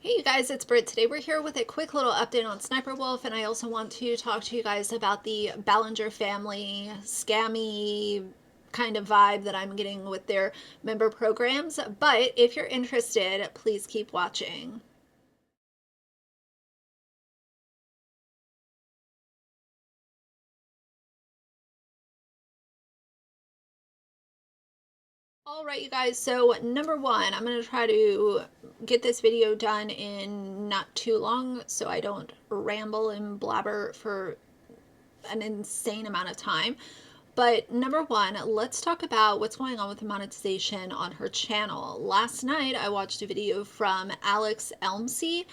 Hey you guys, it's Britt. Today we're here with a quick little update on Sniperwolf, and I also want to talk to you guys about the Ballinger Family scammy kind of vibe that I'm getting with their member programs. But if you're interested, please keep watching. All right, you guys, so number one, I'm going to try to get this video done in not too long so I don't ramble and blabber for an insane amount of time. But number one, let's talk about what's going on with the monetization on her channel. Last night, I watched a video from Alex Elmsey,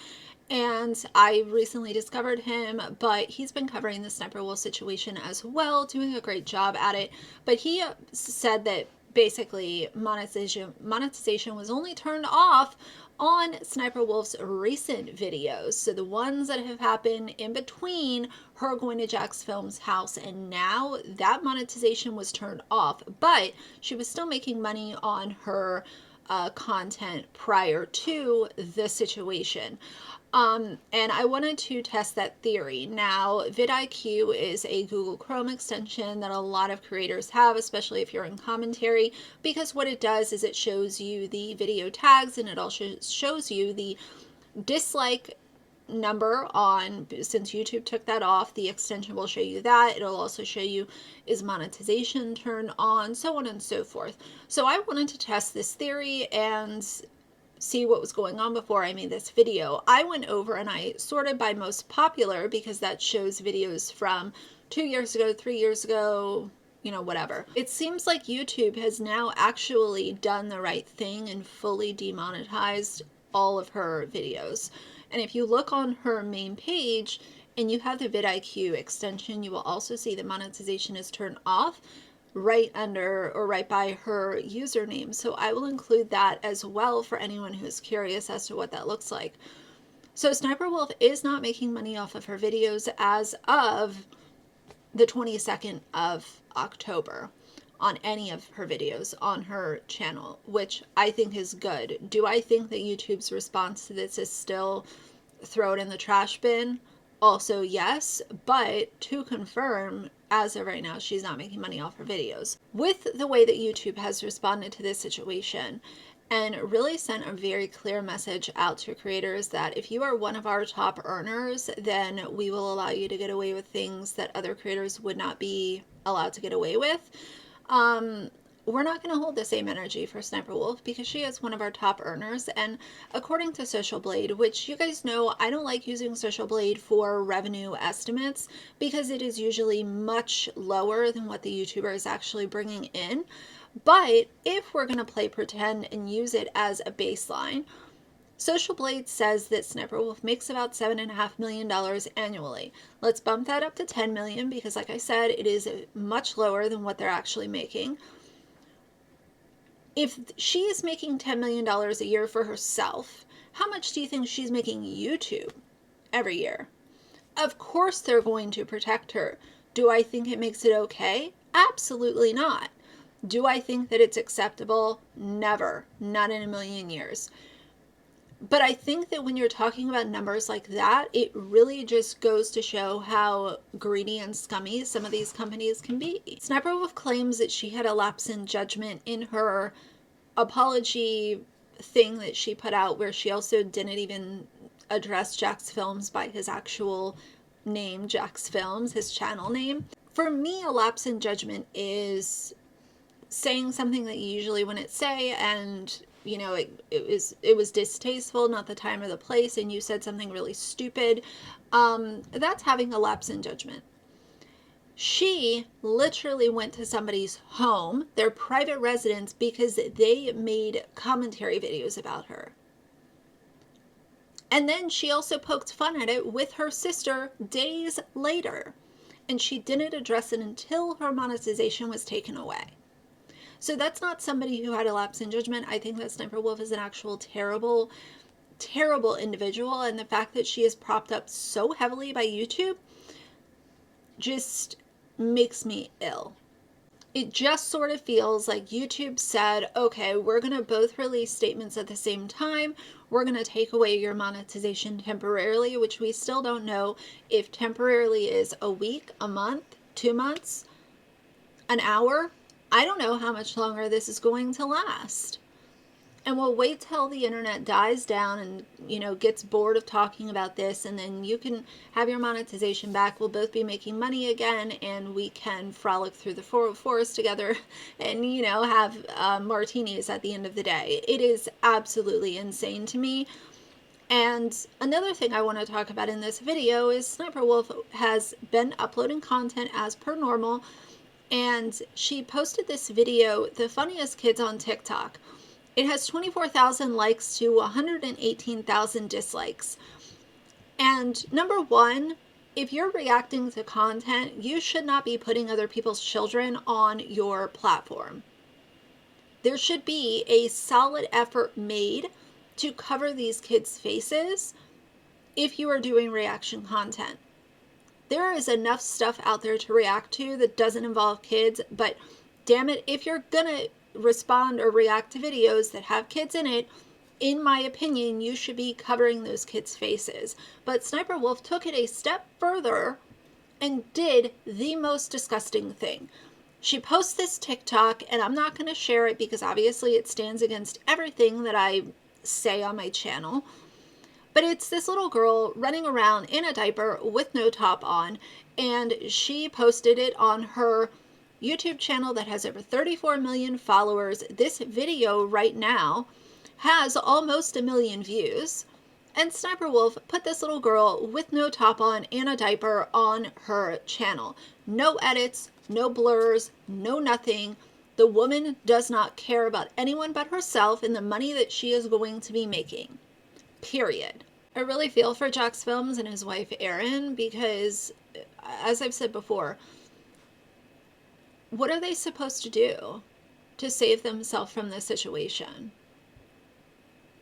and I recently discovered him, but he's been covering the Sniperwolf situation as well, doing a great job at it. But he said that basically monetization was only turned off on Sniperwolf's recent videos. So the ones that have happened in between her going to Jack's Film's house and now, that monetization was turned off, but she was still making money on her content prior to the situation. And I wanted to test that theory. Now, vidIQ is a Google Chrome extension that a lot of creators have, especially if you're in commentary, because what it does is it shows you the video tags, and it also shows you the dislike number on, since YouTube took that off, the extension will show you that. It'll also show you, is monetization turned on, so on and so forth. So I wanted to test this theory and see what was going on before I made this video. I went over and I sorted by most popular because that shows videos from 2 years ago, 3 years ago, whatever. It seems like YouTube has now actually done the right thing and fully demonetized all of her videos. And if you look on her main page and you have the vidIQ extension, you will also see the monetization is turned off right under or right by her username. So I will include that as well for anyone who's curious as to what that looks like. So Sniperwolf is not making money off of her videos as of the 22nd of October on any of her videos on her channel, which I think is good. Do I think that YouTube's response to this is still throw it in the trash bin? Also, yes, but to confirm, as of right now, she's not making money off her videos. With the way that YouTube has responded to this situation and really sent a very clear message out to creators that if you are one of our top earners, then we will allow you to get away with things that other creators would not be allowed to get away with. We're not going to hold the same energy for Sniperwolf because she is one of our top earners. And according to Social Blade, which you guys know, I don't like using Social Blade for revenue estimates because it is usually much lower than what the YouTuber is actually bringing in. But if we're going to play pretend and use it as a baseline, Social Blade says that Sniperwolf makes about $7.5 million annually. Let's bump that up to $10 million because, like I said, it is much lower than what they're actually making. If she is making $10 million a year for herself, how much do you think she's making YouTube every year? Of course they're going to protect her. Do I think it makes it okay? Absolutely not. Do I think that it's acceptable? Never. Not in a million years. But I think that when you're talking about numbers like that, it really just goes to show how greedy and scummy some of these companies can be. Sniperwolf claims that she had a lapse in judgment in her apology thing that she put out, where she also didn't even address Jack's Films by his actual name, Jack's Films, his channel name. For me, a lapse in judgment is saying something that you usually wouldn't say, and it was distasteful, not the time or the place, and you said something really stupid. That's having a lapse in judgment. She literally went to somebody's home, their private residence, because they made commentary videos about her. And then she also poked fun at it with her sister days later. And she didn't address it until her monetization was taken away. So that's not somebody who had a lapse in judgment. I think that Sniperwolf is an actual terrible, terrible individual. And the fact that she is propped up so heavily by YouTube just makes me ill. It just sort of feels like YouTube said, okay, we're going to both release statements at the same time. we're going to take away your monetization temporarily, which we still don't know if temporarily is a week, a month, 2 months, an hour. I don't know how much longer this is going to last. And we'll wait till the internet dies down and, gets bored of talking about this, and then you can have your monetization back. We'll both be making money again, and we can frolic through the forest together and, have martinis at the end of the day. It is absolutely insane to me. And another thing I want to talk about in this video is Sssniperwolf has been uploading content as per normal, and she posted this video, The Funniest Kids on TikTok. It has 24,000 likes to 118,000 dislikes. And number one, if you're reacting to content, you should not be putting other people's children on your platform. There should be a solid effort made to cover these kids' faces if you are doing reaction content. There is enough stuff out there to react to that doesn't involve kids, but damn it, if you're gonna respond or react to videos that have kids in it, in my opinion, you should be covering those kids' faces. But Sssniperwolf took it a step further and did the most disgusting thing. She posts this TikTok, and I'm not going to share it because obviously it stands against everything that I say on my channel. But it's this little girl running around in a diaper with no top on, and she posted it on her YouTube channel that has over 34 million followers. This video right now has almost 1 million views. And Sssniperwolf put this little girl with no top on and a diaper on her channel. No edits, no blurs, no nothing. The woman does not care about anyone but herself and the money that she is going to be making. Period. I really feel for Jax Films and his wife Erin because, as I've said before, what are they supposed to do to save themselves from this situation?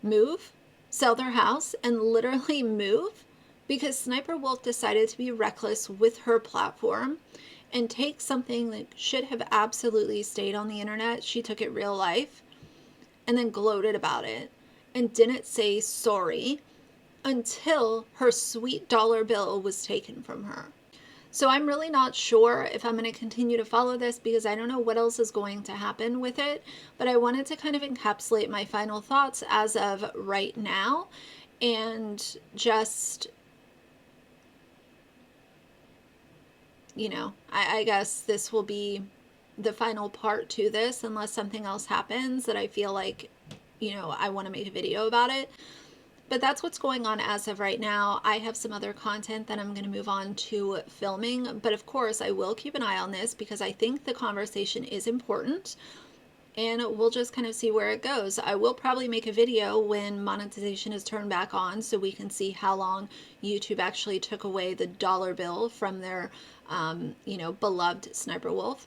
Move? Sell their house and literally move? Because Sssniperwolf decided to be reckless with her platform and take something that should have absolutely stayed on the internet. She took it real life and then gloated about it and didn't say sorry until her sweet dollar bill was taken from her. So I'm really not sure if I'm going to continue to follow this because I don't know what else is going to happen with it. But I wanted to kind of encapsulate my final thoughts as of right now and just, I guess this will be the final part to this unless something else happens that I feel like, I want to make a video about it. But that's what's going on as of right now. I have some other content that I'm going to move on to filming. But of course, I will keep an eye on this because I think the conversation is important. And we'll just kind of see where it goes. I will probably make a video when monetization is turned back on so we can see how long YouTube actually took away the dollar bill from their, beloved Sssniperwolf.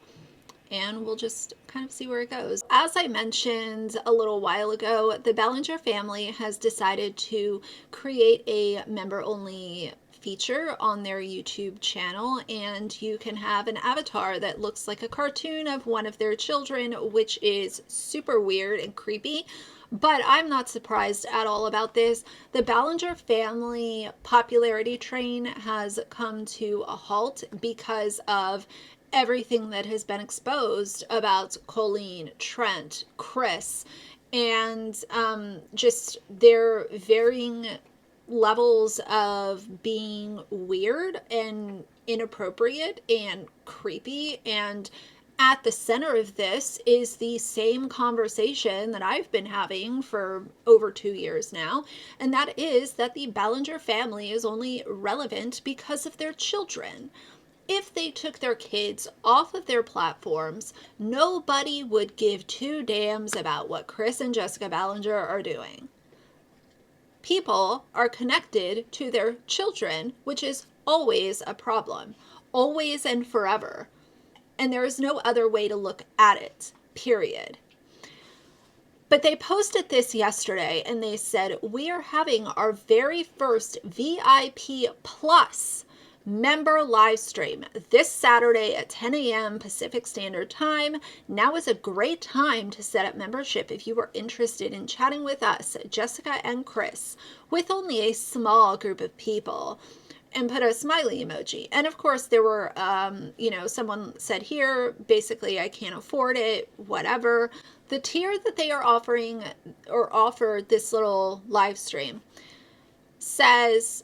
And we'll just kind of see where it goes. As I mentioned a little while ago, the Ballinger family has decided to create a member-only feature on their YouTube channel, and you can have an avatar that looks like a cartoon of one of their children, which is super weird and creepy. But I'm not surprised at all about this. The Ballinger family popularity train has come to a halt because of everything that has been exposed about Colleen, Trent, Chris, and just their varying levels of being weird and inappropriate and creepy. And at the center of this is the same conversation that I've been having for over 2 years now, and that is that the Ballinger family is only relevant because of their children. If they took their kids off of their platforms, nobody would give two damns about what Chris and Jessica Ballinger are doing. People are connected to their children, which is always a problem, always and forever. And there is no other way to look at it, period. But they posted this yesterday and they said, we are having our very first VIP Plus member live stream this Saturday at 10 a.m. Pacific Standard Time. Now is a great time to set up membership if you are interested in chatting with us, Jessica and Chris, with only a small group of people. And put a smiley emoji. And of course, there were, someone said here, basically, I can't afford it, whatever. The tier that they are offering or offered this little live stream says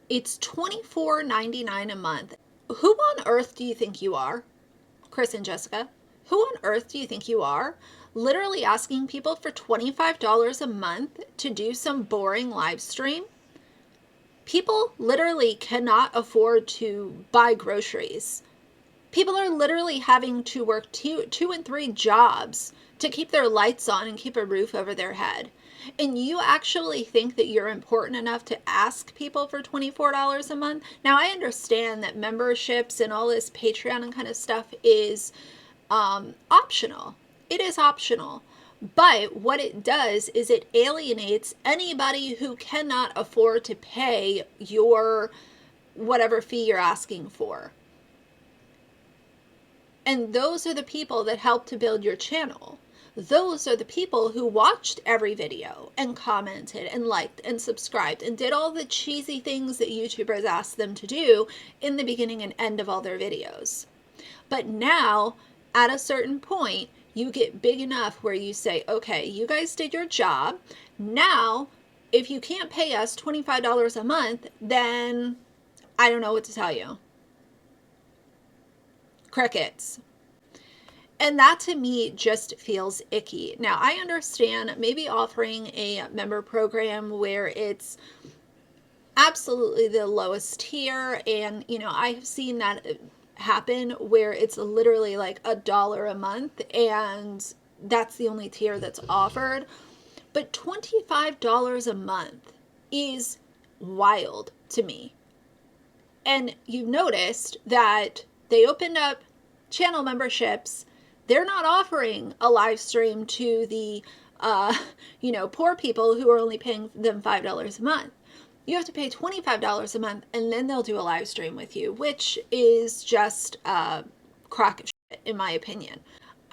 it's $24.99 a month. Who on earth do you think you are, Chris and Jessica? Who on earth do you think you are? Literally asking people for $25 a month to do some boring live stream? People literally cannot afford to buy groceries. People are literally having to work two and three jobs to keep their lights on and keep a roof over their head. And you actually think that you're important enough to ask people for $24 a month? Now, I understand that memberships and all this Patreon and kind of stuff is optional. It is optional. But what it does is it alienates anybody who cannot afford to pay your whatever fee you're asking for. And those are the people that help to build your channel. Those are the people who watched every video and commented and liked and subscribed and did all the cheesy things that YouTubers ask them to do in the beginning and end of all their videos. But now, at a certain point, you get big enough where you say, okay, you guys did your job. Now, if you can't pay us $25 a month, then I don't know what to tell you. Crickets. And that to me just feels icky. Now, I understand maybe offering a member program where it's absolutely the lowest tier. And, I have seen that happen where it's literally like $1 a month and that's the only tier that's offered. But $25 a month is wild to me. And you've noticed that they opened up channel memberships. They're not offering a live stream to the poor people who are only paying them $5 a month. You have to pay $25 a month and then they'll do a live stream with you, which is just a crock of shit, in my opinion.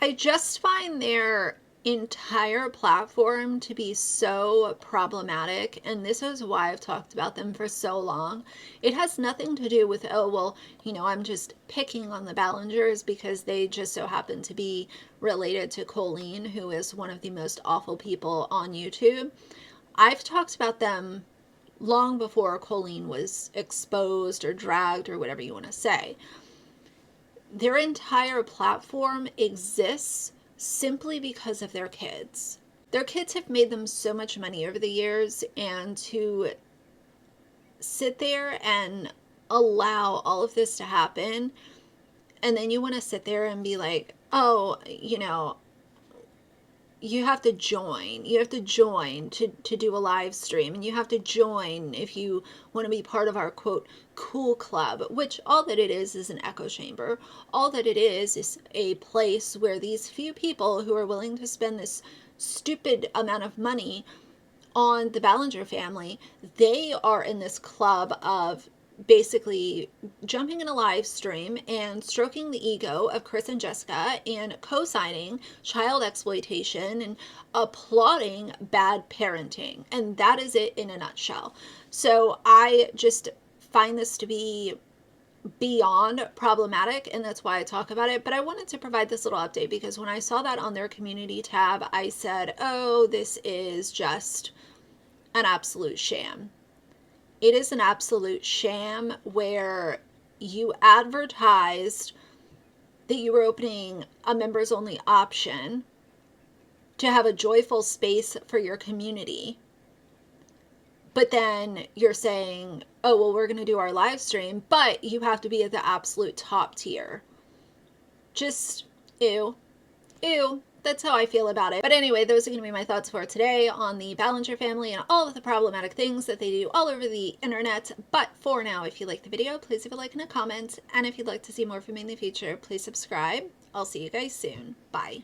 I just find their entire platform to be so problematic, and this is why I've talked about them for so long. It has nothing to do with, I'm just picking on the Ballingers because they just so happen to be related to Colleen, who is one of the most awful people on YouTube. I've talked about them long before Colleen was exposed or dragged or whatever you want to say. Their entire platform exists simply because of their kids. Their kids have made them so much money over the years, and to sit there and allow all of this to happen, and then you want to sit there and be like, you have to join. You have to join to do a live stream, and you have to join if you want to be part of our, quote, cool club, which all that it is an echo chamber. All that it is a place where these few people who are willing to spend this stupid amount of money on the Ballinger family, they are in this club of basically jumping in a live stream and stroking the ego of Chris and Jessica and co-signing child exploitation and applauding bad parenting. And that is it in a nutshell. So I just find this to be beyond problematic, and that's why I talk about it. But I wanted to provide this little update because when I saw that on their community tab, I said, oh, this is just an absolute sham. It is an absolute sham where you advertised that you were opening a members only option to have a joyful space for your community. But then you're saying, oh, well, we're going to do our live stream, but you have to be at the absolute top tier. Just ew. Ew. That's how I feel about it. But anyway, those are going to be my thoughts for today on the Ballinger family and all of the problematic things that they do all over the internet. But for now, if you like the video, please leave a like and a comment. And if you'd like to see more from me in the future, please subscribe. I'll see you guys soon. Bye.